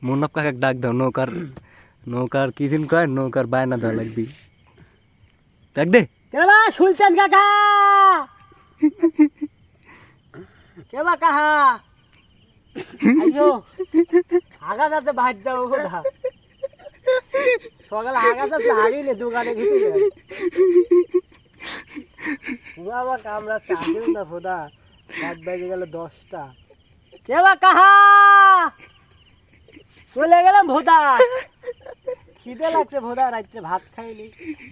মুন্নাফ কাকা ডাক দাও নৌকার কি দিন কয় নৌকার বায়না দেওয়া লাগবি ডাক দে কেবা সুলতান কাকা কেবা কাহা আইও আগা যাতে ভাত যাও ওটা সকালে আগা যাতে হারিলে দোকানে ঘুরে যায় বাবা কামরা চাঁদেও না ফোদা রাত বেজে গেল 10টা কেবা কাহা চলে গেলাম ভোদা খিদে লাগছে ভোদা রাত্রে ভাত খাইনি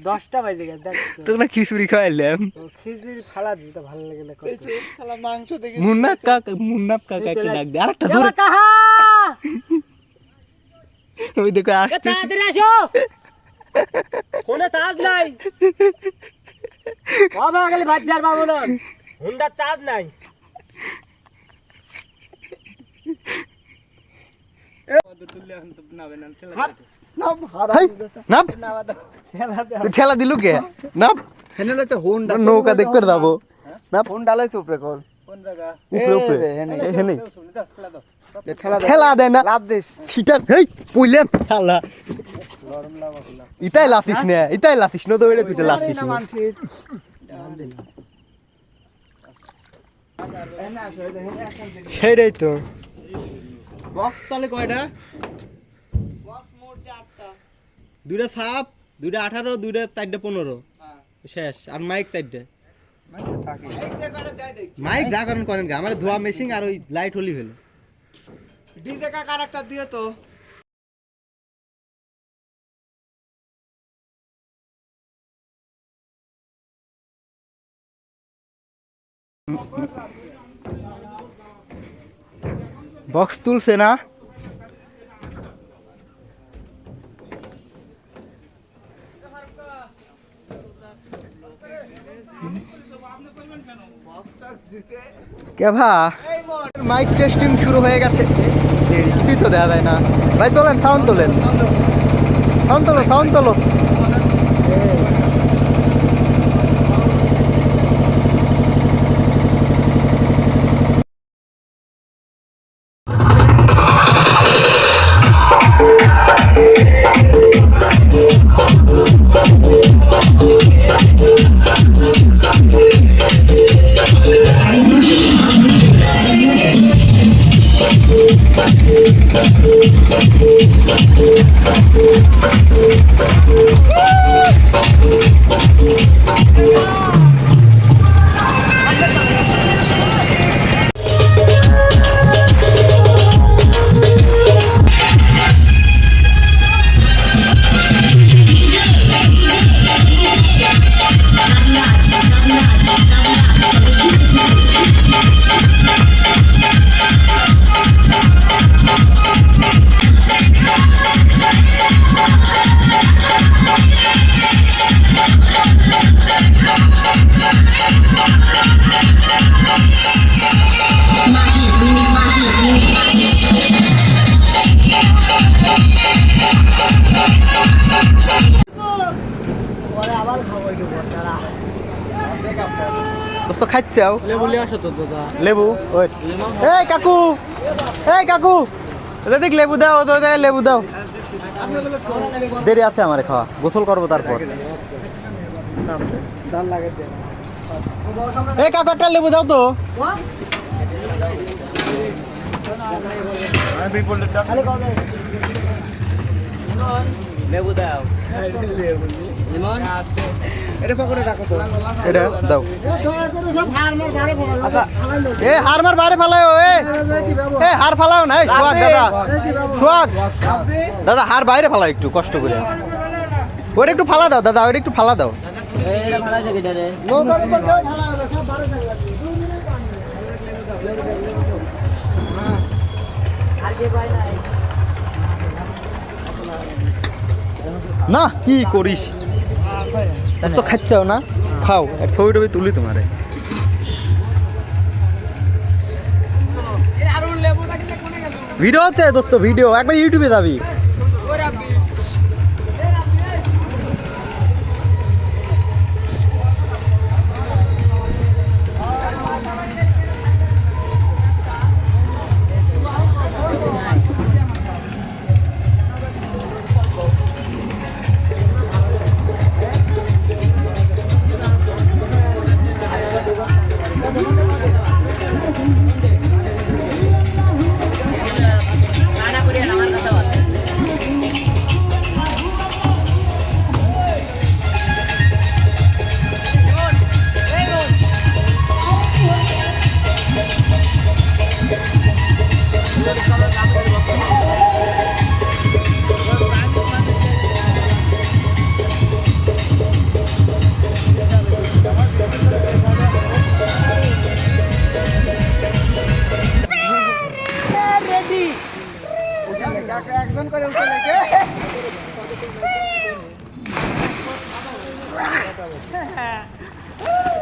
10টা বেজে গেছে দেখ তোরা খিচুড়ি খাওয়াইলাম খিচুড়ি খালা দিতে ভালো লাগে না শালা মাংস দেখে মুন্নাফ কাকাকে ডাক দে আরেকটা ধরে কেবা কাহা ওই দেখো আসছে তাড়াতাড়ি আসো ফোনে চার্জ নাই বাবা গেলে বাজার পাবো না হুন্ডার চার্জ নাই ঠেলা দিলু কে না নৌকা দেখ করে যাবো না ফোন ডালাইছে উপরে কল উপরে এখানে খেলা দেয় না লাভ দিস সিটার হেই পইলাম খেলা ইতাই লাফিস না তো এটা তুই লাফিস না সেটাই তো বক্স তাহলে কয়টা বক্স মোট 8টা দুইটা সাপ দুইটা 18 দুইটা 4টা 15 শেষ আর মাইক 4টা মাইক যা করেন করেন আমার ধোয়া মেশিন আর ওই লাইট হলি হলো ডিজে কা ক্যারেক্টার দিও তো বক্স তুলছে না কেভা মাইক টেস্টিং শুরু হয়ে গেছে কিছুই তো দেওয়া যায় না ভাই তোলেন সাউন্ড তোলো দোস্ত খাচ্ছাও লেবু লিয়ে আসো তো দাদা লেবু ওই এই কাকু দেখ লেবু দাও লেবু দাও দেরি আছে আমার খাওয়া গোসল করবো তারপর এই কাকু একটা লেবু দাও তো লেবু দাও এটা পকেটে রাখো তো এটা দাও আচ্ছা এ হারমার বাইরে ফালাও এ হার ফালাও না সোহাগ দাদা হার বাইরে ফালাও একটু কষ্ট করে ওটা একটু ফালা দাও দাদা ওটা একটু ফালা দাও না কি করিস তো খাচ্ছাও না খাও এক ছবি টবি তুলি তোমারে ভিডিও হচ্ছে দোস্ত ভিডিও একবার ইউটিউবে যাবি একজন করে উঠে লেগে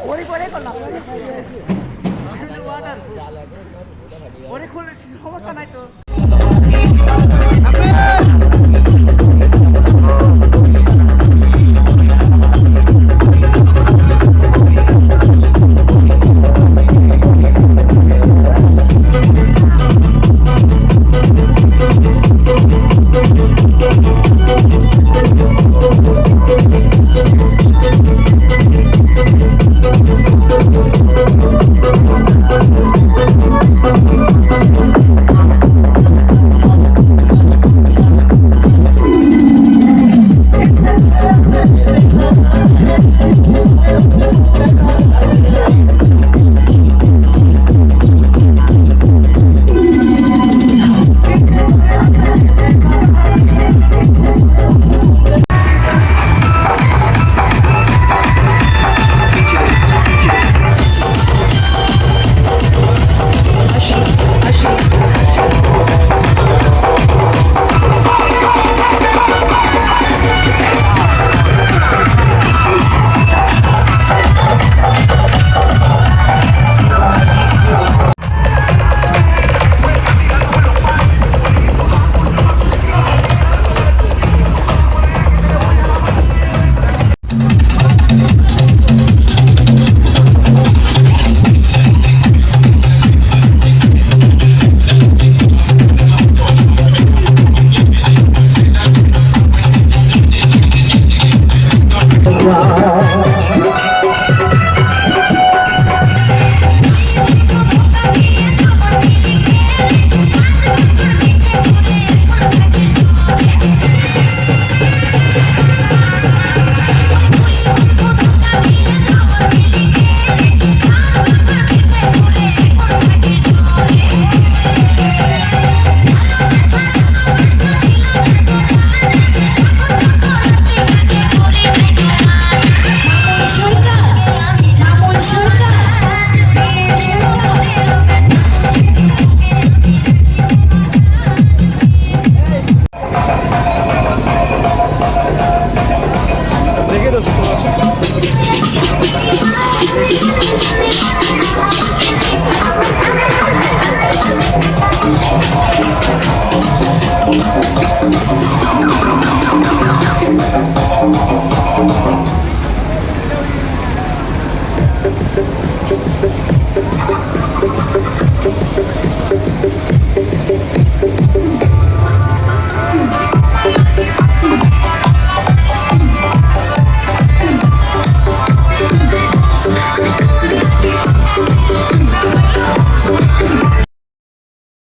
ওরে করে করলাম ওরে খুলে সমস্যা নাই তো